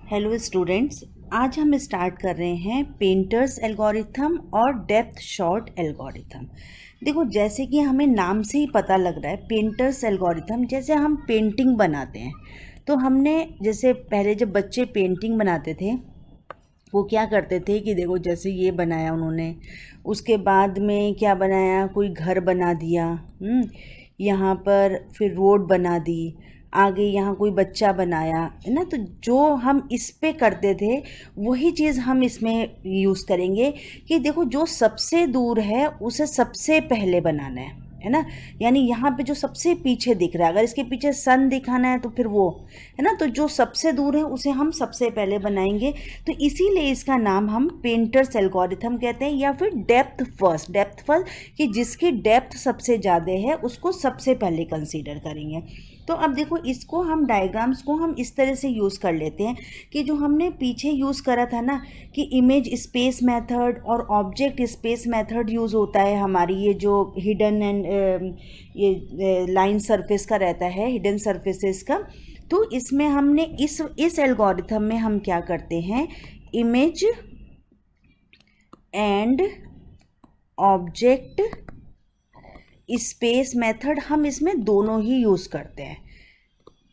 Hello students, आज हम start कर रहे हैं पेंटर्स एल्गोरिथम और डेप्थ शॉर्ट एल्गोरिथम। देखो, जैसे कि हमें नाम से ही पता लग रहा है पेंटर्स एल्गोरिथम, जैसे हम पेंटिंग बनाते हैं तो हमने जैसे पहले जब बच्चे पेंटिंग बनाते थे वो क्या करते थे कि देखो जैसे ये बनाया उन्होंने, उसके बाद में क्या बनाया, कोई घर बना दिया, यहाँ पर फिर रोड बना दी, आगे यहाँ कोई बच्चा बनाया है ना। तो जो हम इस पे करते थे वही चीज़ हम इसमें यूज़ करेंगे कि देखो जो सबसे दूर है उसे सबसे पहले बनाना है ना। यानी यहाँ पे जो सबसे पीछे दिख रहा है, अगर इसके पीछे सन दिखाना है तो फिर वो है ना, तो जो सबसे दूर है उसे हम सबसे पहले बनाएंगे। तो इसीलिए इसका नाम हम पेंटर्स एल्गोरिथम कहते हैं, या फिर डेप्थ फर्स्ट कि जिसकी डेप्थ सबसे ज़्यादा है उसको सबसे पहले कंसीडर करेंगे। तो अब देखो, इसको हम डायग्राम्स को हम इस तरह से यूज़ कर लेते हैं कि जो हमने पीछे यूज़ करा था ना कि इमेज स्पेस मेथड और ऑब्जेक्ट स्पेस मेथड यूज़ होता है हमारी, ये जो हिडन एंड ये लाइन सरफेस का रहता है, हिडन सरफेसेस का। तो इसमें हमने इस एल्गोरिथम में हम क्या करते हैं, image and object space method हम इसमें दोनों ही यूज़ करते हैं।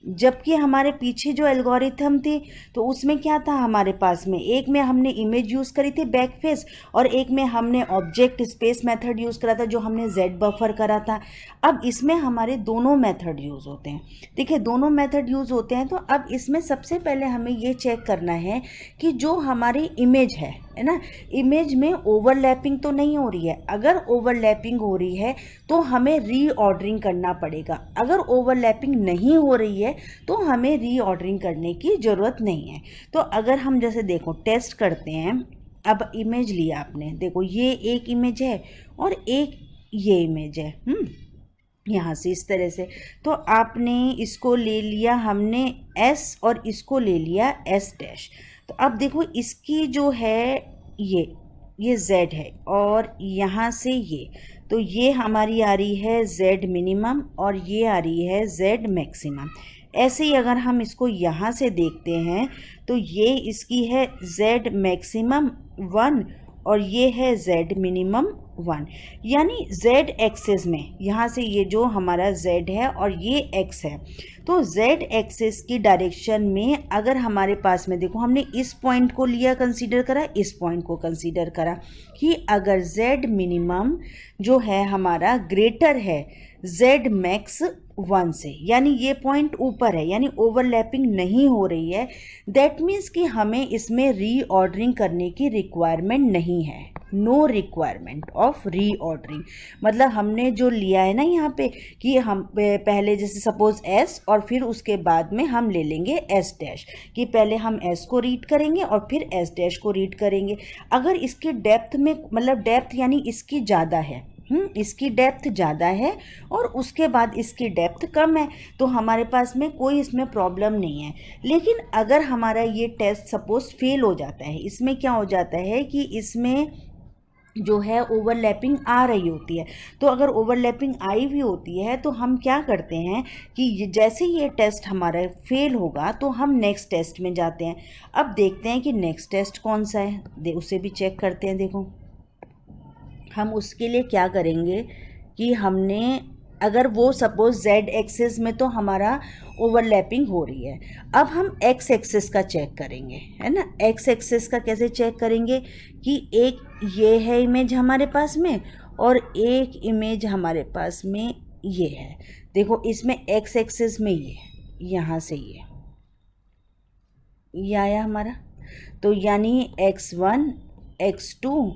जबकि हमारे पीछे जो एल्गोरिथम थी तो उसमें क्या था, हमारे पास में एक में हमने इमेज यूज़ करी थी बैक फेस, और एक में हमने ऑब्जेक्ट स्पेस मेथड यूज़ करा था जो हमने जेड बफर करा था। अब इसमें हमारे दोनों मेथड यूज़ होते हैं। देखिए, दोनों मेथड यूज़ होते हैं। तो अब इसमें सबसे पहले हमें ये चेक करना है कि जो हमारी इमेज है ना, इमेज में ओवरलैपिंग तो नहीं हो रही है। अगर ओवरलैपिंग हो रही है तो हमें रीऑर्डरिंग करना पड़ेगा। अगर ओवरलैपिंग नहीं हो रही है तो हमें रीऑर्डरिंग करने की ज़रूरत नहीं है। तो अगर हम जैसे देखो टेस्ट करते हैं, अब इमेज लिया आपने, देखो ये एक इमेज है और एक ये इमेज है, यहाँ से इस तरह से। तो आपने इसको ले लिया हमने एस और इसको ले लिया एस डैश। तो अब देखो इसकी जो है ये z है और यहाँ से ये, तो ये हमारी आ रही है z मिनिमम और ये आ रही है z मैक्सिमम। ऐसे ही अगर हम इसको यहाँ से देखते हैं तो ये इसकी है z मैक्सिमम 1 और ये है z मिनिमम 1। यानी z एक्सिस में यहाँ से ये जो हमारा z है और ये x है, तो z एक्सिस की डायरेक्शन में अगर हमारे पास में देखो हमने इस पॉइंट को लिया, कंसीडर करा, इस पॉइंट को कंसीडर करा कि अगर z मिनिमम जो है हमारा ग्रेटर है z मैक्स 1 से, यानी ये पॉइंट ऊपर है, यानी ओवरलैपिंग नहीं हो रही है, दैट मीन्स कि हमें इसमें रीऑर्डरिंग करने की रिक्वायरमेंट नहीं है। No requirement of reordering. मतलब हमने जो लिया है ना यहाँ पे कि हम पहले जैसे सपोज s और फिर उसके बाद में हम ले लेंगे s डैश, कि पहले हम s को रीड करेंगे और फिर s डैश को रीड करेंगे। अगर इसकी डेप्थ में, मतलब डेप्थ यानी इसकी ज़्यादा है, इसकी डेप्थ ज़्यादा है और उसके बाद इसकी डेप्थ कम है, तो हमारे पास में कोई इसमें प्रॉब्लम नहीं है। लेकिन अगर हमारा ये टेस्ट सपोज फेल हो जाता है, इसमें क्या हो जाता है कि इसमें जो है ओवरलैपिंग आ रही होती है, तो अगर ओवरलैपिंग आई भी होती है तो हम क्या करते हैं कि जैसे ये टेस्ट हमारा फेल होगा तो हम नेक्स्ट टेस्ट में जाते हैं। अब देखते हैं कि नेक्स्ट टेस्ट कौन सा है, उसे भी चेक करते हैं। देखो, हम उसके लिए क्या करेंगे कि हमने अगर वो सपोज z एक्सिस में तो हमारा ओवरलैपिंग हो रही है, अब हम x एक्सिस का चेक करेंगे, है ना। x एक्सिस का कैसे चेक करेंगे कि एक ये है इमेज हमारे पास में और एक इमेज हमारे पास में ये है। देखो इसमें x एक्सिस में ये यहाँ से ये आया हमारा, तो यानी x1 x2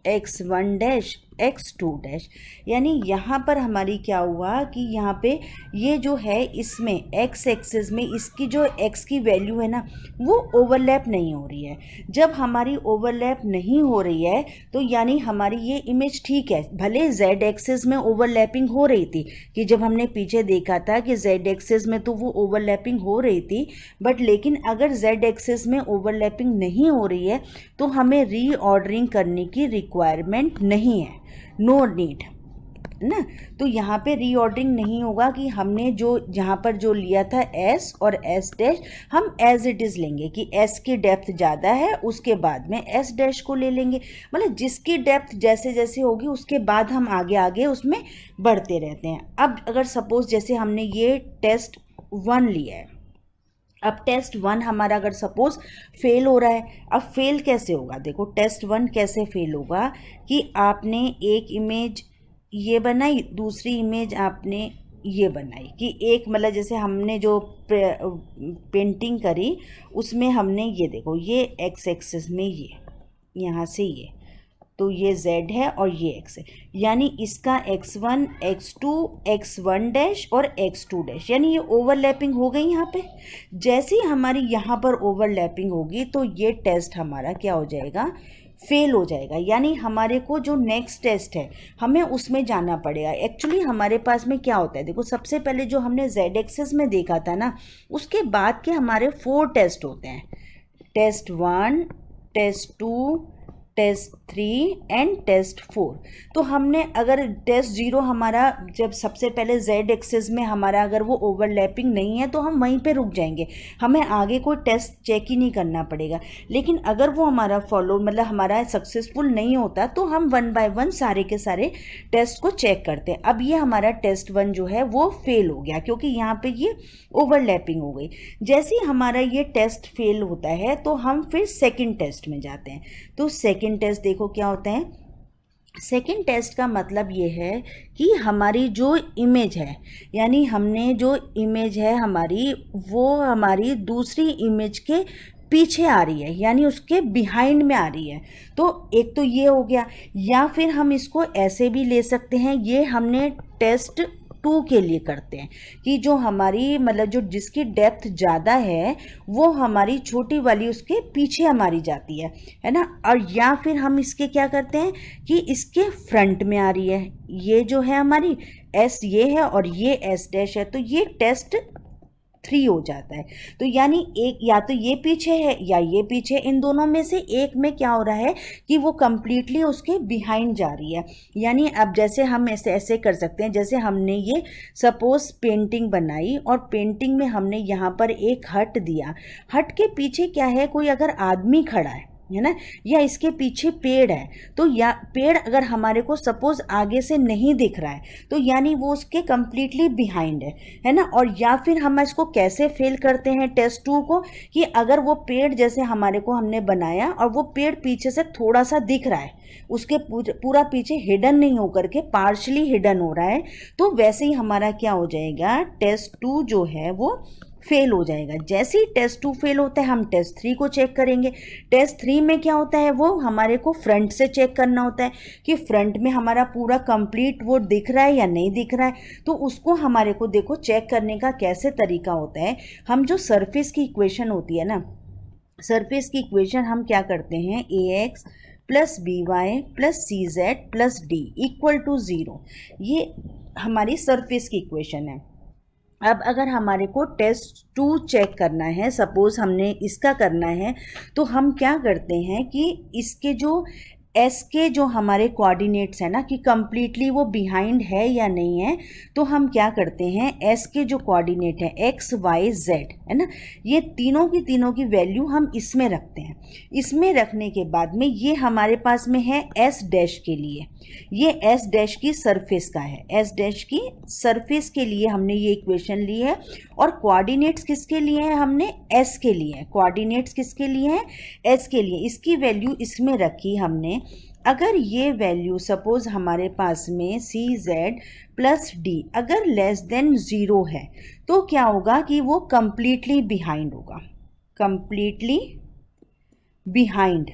x1 dash x2 dash, यानी यहाँ पर हमारी क्या हुआ कि यहाँ पे ये जो है इसमें x एक्सिस में इसकी जो x की वैल्यू है ना वो ओवरलैप नहीं हो रही है। जब हमारी ओवरलैप नहीं हो रही है तो यानी हमारी ये इमेज ठीक है। भले z एक्सिस में ओवरलैपिंग हो रही थी, कि जब हमने पीछे देखा था कि z एक्सिस में तो वो ओवरलैपिंग हो रही थी, बट लेकिन अगर z एक्सिस में ओवरलैपिंग नहीं हो रही है तो हमें रीऑर्डरिंग करने की रिक्वायरमेंट नहीं है, नो नीड। ना। तो यहाँ पे रीऑर्डरिंग नहीं होगा कि हमने जो यहाँ पर जो लिया था एस और एस डैश, हम एज इट इज़ लेंगे कि एस की डेप्थ ज़्यादा है, उसके बाद में एस डैश को ले लेंगे। मतलब जिसकी डेप्थ जैसे जैसे होगी उसके बाद हम आगे आगे उसमें बढ़ते रहते हैं। अब अगर सपोज जैसे हमने ये टेस्ट 1 लिया है, अब टेस्ट 1 हमारा अगर सपोज फेल हो रहा है, अब फेल कैसे होगा? देखो टेस्ट 1 कैसे फेल होगा कि आपने एक इमेज ये बनाई, दूसरी इमेज आपने ये बनाई कि एक मतलब जैसे हमने जो पेंटिंग करी उसमें हमने ये देखो ये एक्स एक्सिस में ये यहाँ से ये, तो ये z है और ये x है, यानी इसका x1 x2 x1 डैश और x2 डैश, यानी ये ओवरलैपिंग हो गई यहाँ पे। जैसे ही हमारी यहाँ पर ओवरलैपिंग होगी तो ये टेस्ट हमारा क्या हो जाएगा? फेल हो जाएगा। यानी हमारे को जो नेक्स्ट टेस्ट है हमें उसमें जाना पड़ेगा। एक्चुअली हमारे पास में क्या होता है, देखो सबसे पहले जो हमने z एक्सिस में देखा था ना, उसके बाद के हमारे 4 टेस्ट होते हैं, test 1, test 2, test 3 and test 4। तो हमने अगर टेस्ट 0 हमारा जब सबसे पहले z एक्सिस में हमारा अगर वो ओवरलैपिंग नहीं है तो हम वहीं पे रुक जाएंगे, हमें आगे कोई टेस्ट चेक ही नहीं करना पड़ेगा। लेकिन अगर वो हमारा फॉलो मतलब हमारा सक्सेसफुल नहीं होता तो हम 1 बाय 1 सारे के सारे टेस्ट को चेक करते हैं। अब ये हमारा टेस्ट 1 जो है वो फेल हो गया क्योंकि यहाँ पे ये ओवरलैपिंग हो गई। जैसे ही हमारा ये टेस्ट फेल होता है तो हम फिर सेकेंड टेस्ट में जाते हैं। तो सेकेंड टेस्ट देखो क्या होता है। सेकेंड टेस्ट का मतलब ये है कि हमारी जो इमेज है, यानी हमने जो इमेज है हमारी, वो हमारी दूसरी इमेज के पीछे आ रही है, यानी उसके बिहाइंड में आ रही है। तो एक तो ये हो गया, या फिर हम इसको ऐसे भी ले सकते हैं, ये हमने टेस्ट 2 के लिए करते हैं कि जो हमारी मतलब जो जिसकी डेप्थ ज़्यादा है वो हमारी छोटी वाली उसके पीछे हमारी जाती है ना। और या फिर हम इसके क्या करते हैं कि इसके फ्रंट में आ रही है, ये जो है हमारी एस ये है और ये एस डैश है, तो ये टेस्ट 3 हो जाता है। तो यानी एक या तो ये पीछे है या ये पीछे, इन दोनों में से एक में क्या हो रहा है कि वो कंप्लीटली उसके बिहाइंड जा रही है। यानी अब जैसे हम ऐसे ऐसे कर सकते हैं, जैसे हमने ये सपोज पेंटिंग बनाई और पेंटिंग में हमने यहाँ पर एक हट दिया, हट के पीछे क्या है, कोई अगर आदमी खड़ा है ना, या इसके पीछे पेड़ है, तो या पेड़ अगर हमारे को सपोज आगे से नहीं दिख रहा है तो यानी वो उसके कम्प्लीटली बिहाइंड है ना। और या फिर हम इसको कैसे फेल करते हैं टेस्ट 2 को, कि अगर वो पेड़ जैसे हमारे को हमने बनाया और वो पेड़ पीछे से थोड़ा सा दिख रहा है, उसके पूरा पीछे हिडन नहीं होकर के पार्शली हिडन हो रहा है, तो वैसे ही हमारा क्या हो जाएगा, टेस्ट 2 जो है वो फेल हो जाएगा। जैसे ही टेस्ट 2 फेल होता है हम टेस्ट 3 को चेक करेंगे। टेस्ट 3 में क्या होता है, वो हमारे को फ्रंट से चेक करना होता है कि फ्रंट में हमारा पूरा कंप्लीट वो दिख रहा है या नहीं दिख रहा है। तो उसको हमारे को देखो चेक करने का कैसे तरीका होता है, हम जो सरफेस की इक्वेशन होती है ना, सरफेस की इक्वेशन हम क्या करते हैं, ax plus B Y plus C Z plus D equal to 0, ये हमारी सरफेस की इक्वेशन है। अब अगर हमारे को टेस्ट 2 चेक करना है, सपोज हमने इसका करना है, तो हम क्या करते हैं कि इसके जो एस के जो हमारे कोऑर्डिनेट्स है ना कि कंप्लीटली वो बिहाइंड है या नहीं है, तो हम क्या करते हैं, एस के जो कोऑर्डिनेट है एक्स वाई जेड है ना, ये तीनों की वैल्यू हम इसमें रखते हैं। इसमें रखने के बाद में ये हमारे पास में है एस डैश के लिए, ये एस डैश की सरफेस का है, एस डैश की सरफेस के लिए हमने ये इक्वेशन ली है। और कोऑर्डिनेट्स किसके लिए हैं, हमने एस के लिए है, कोऑर्डिनेट्स किसके लिए हैं, एस के लिए। इसकी वैल्यू इसमें रखी हमने। अगर ये वैल्यू सपोज हमारे पास में सी जेड प्लस डी अगर लेस देन 0 है तो क्या होगा कि वो कंप्लीटली बिहाइंड होगा, कंप्लीटली बिहाइंड।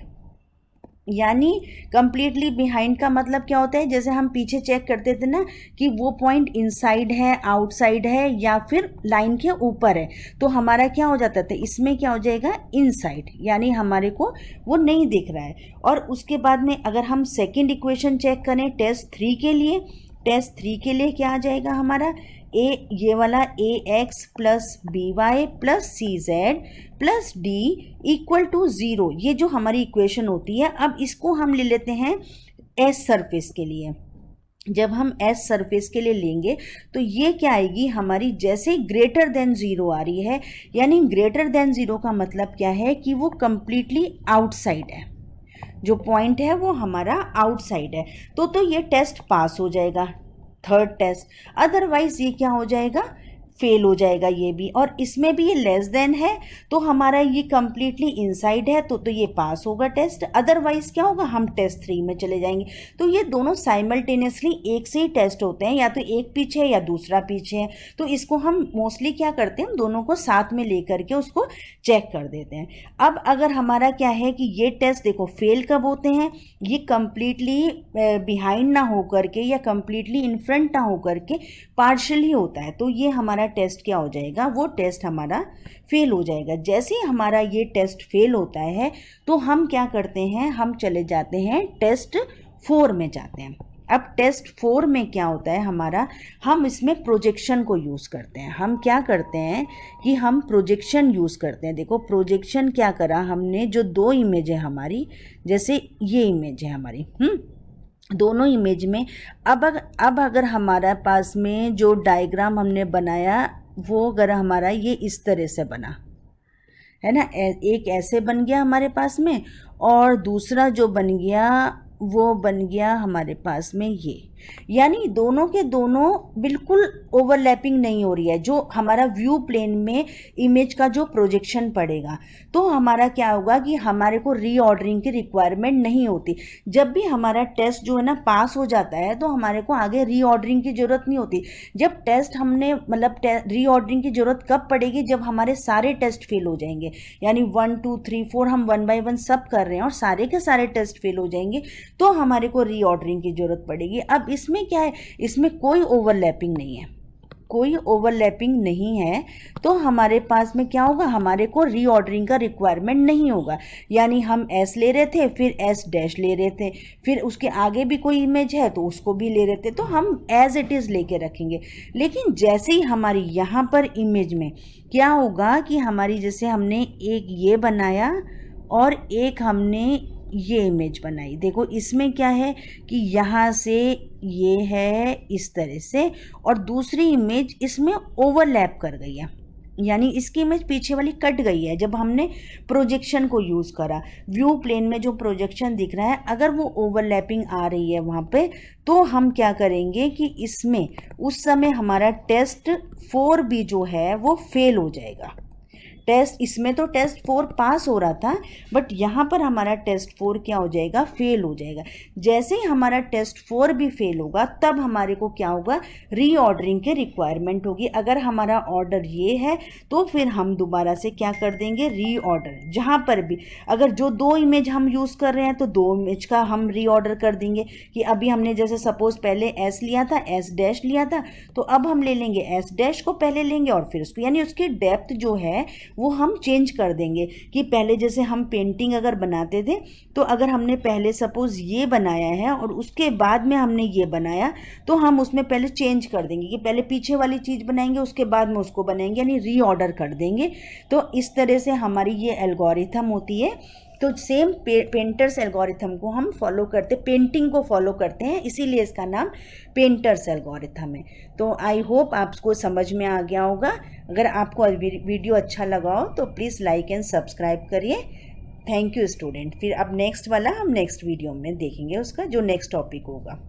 यानी कंप्लीटली बिहाइंड का मतलब क्या होता है, जैसे हम पीछे चेक करते थे ना कि वो पॉइंट इनसाइड है, आउटसाइड है या फिर लाइन के ऊपर है, तो हमारा क्या हो जाता था, इसमें क्या हो जाएगा, इनसाइड, यानी हमारे को वो नहीं दिख रहा है। और उसके बाद में अगर हम सेकंड इक्वेशन चेक करें टेस्ट 3 के लिए, टेस्ट 3 के लिए क्या आ जाएगा हमारा, ये वाला A X plus B Y plus C Z plus D equal to 0, ये जो हमारी इक्वेशन होती है। अब इसको हम ले लेते हैं एस सरफेस के लिए। जब हम एस सरफेस के लिए लेंगे तो ये क्या आएगी हमारी, जैसे ही ग्रेटर देन ज़ीरो आ रही है, यानी ग्रेटर देन ज़ीरो का मतलब क्या है कि वो कंप्लीटली आउटसाइड है, जो पॉइंट है वो हमारा आउटसाइड है, तो ये टेस्ट पास हो जाएगा, थर्ड टेस्ट। अदरवाइज ये क्या हो जाएगा, फेल हो जाएगा ये भी। और इसमें भी ये लेस देन है तो हमारा ये कंप्लीटली इनसाइड है, तो ये पास होगा टेस्ट। अदरवाइज क्या होगा, हम टेस्ट 3 में चले जाएंगे। तो ये दोनों साइमल्टेनियसली एक से ही टेस्ट होते हैं, या तो एक पीछे है या दूसरा पीछे है। तो इसको हम मोस्टली क्या करते हैं, दोनों को साथ में लेकर के उसको चेक कर देते हैं। अब अगर हमारा क्या है कि ये टेस्ट देखो फेल कब होते हैं, ये कंप्लीटली बिहाइंड ना होकर के या कंप्लीटली इन फ्रंट ना होकर के पार्शली होता है, तो ये हमारा टेस्ट क्या हो जाएगा, वो टेस्ट हमारा फेल हो जाएगा। जैसे ही हमारा ये टेस्ट फेल होता है तो हम क्या करते हैं, हम चले जाते हैं टेस्ट 4 में जाते हैं। अब टेस्ट 4 में क्या होता है हमारा, हम इसमें प्रोजेक्शन को यूज़ करते हैं। हम क्या करते हैं कि हम प्रोजेक्शन यूज़ करते हैं। देखो प्रोजेक्शन क्या करा हमने, जो 2 इमेज है हमारी, जैसे ये इमेज है हमारी, दोनों इमेज में अब अगर हमारे पास में जो डायग्राम हमने बनाया वो अगर हमारा ये इस तरह से बना है ना, एक ऐसे बन गया हमारे पास में, और दूसरा जो बन गया वो बन गया हमारे पास में ये, यानी दोनों के दोनों बिल्कुल ओवरलैपिंग नहीं हो रही है। जो हमारा व्यू प्लेन में इमेज का जो प्रोजेक्शन पड़ेगा, तो हमारा क्या होगा कि हमारे को रीऑर्डरिंग की रिक्वायरमेंट नहीं होती। जब भी हमारा टेस्ट जो है ना पास हो जाता है तो हमारे को आगे रीऑर्डरिंग की ज़रूरत नहीं होती। जब टेस्ट हमने मतलब रीऑर्डरिंग की ज़रूरत कब पड़ेगी, जब हमारे सारे टेस्ट फेल हो जाएंगे, यानी 1 2 3 4 हम 1 बाय 1 सब कर रहे हैं और सारे के सारे टेस्ट फेल हो जाएंगे, तो हमारे को रीऑर्डरिंग की ज़रूरत पड़ेगी। अब इसमें क्या है, इसमें कोई ओवरलैपिंग नहीं है, कोई ओवरलैपिंग नहीं है, तो हमारे पास में क्या होगा, हमारे को रीऑर्डरिंग का रिक्वायरमेंट नहीं होगा। यानी हम एस ले रहे थे, फिर एस डैश ले रहे थे, फिर उसके आगे भी कोई इमेज है तो उसको भी ले रहे थे, तो हम एज इट इज़ लेके रखेंगे। लेकिन जैसे ही हमारी यहाँ पर इमेज में क्या होगा कि हमारी, जैसे हमने एक ये बनाया और एक हमने ये इमेज बनाई, देखो इसमें क्या है कि यहाँ से ये है इस तरह से, और दूसरी इमेज इसमें ओवरलैप कर गई है, यानी इसकी इमेज पीछे वाली कट गई है। जब हमने प्रोजेक्शन को यूज़ करा, व्यू प्लेन में जो प्रोजेक्शन दिख रहा है अगर वो ओवरलैपिंग आ रही है वहाँ पे, तो हम क्या करेंगे कि इसमें उस समय हमारा टेस्ट 4 भी जो है वो फेल हो जाएगा। टेस्ट इसमें तो टेस्ट 4 पास हो रहा था, बट यहाँ पर हमारा टेस्ट 4 क्या हो जाएगा, फेल हो जाएगा। जैसे ही हमारा टेस्ट 4 भी फेल होगा तब हमारे को क्या होगा, रीऑर्डरिंग की रिक्वायरमेंट होगी। अगर हमारा ऑर्डर ये है तो फिर हम दोबारा से क्या कर देंगे, रीऑर्डर। जहाँ पर भी अगर जो 2 इमेज हम यूज़ कर रहे हैं तो 2 इमेज का हम रीऑर्डर कर देंगे, कि अभी हमने जैसे सपोज पहले एस लिया था, एस डैश लिया था, तो अब हम ले लेंगे एस डैश को पहले लेंगे और फिर उसको, यानी उसकी डेप्थ जो है वो हम चेंज कर देंगे। कि पहले जैसे हम पेंटिंग अगर बनाते थे तो अगर हमने पहले सपोज ये बनाया है और उसके बाद में हमने ये बनाया, तो हम उसमें पहले चेंज कर देंगे कि पहले पीछे वाली चीज़ बनाएंगे उसके बाद में उसको बनाएंगे, यानी रीऑर्डर कर देंगे। तो इस तरह से हमारी ये एल्गोरिथम होती है। तो सेम पेंटर्स एल्गोरिथम को हम फॉलो करते, पेंटिंग को फॉलो करते हैं, इसीलिए इसका नाम पेंटर्स एल्गोरिथम है। तो आई होप आपको समझ में आ गया होगा। अगर आपको वीडियो अच्छा लगा हो तो प्लीज़ लाइक एंड सब्सक्राइब करिए। Thank you student. फिर अब नेक्स्ट वाला हम नेक्स्ट वीडियो में देखेंगे उसका, जो नेक्स्ट टॉपिक होगा।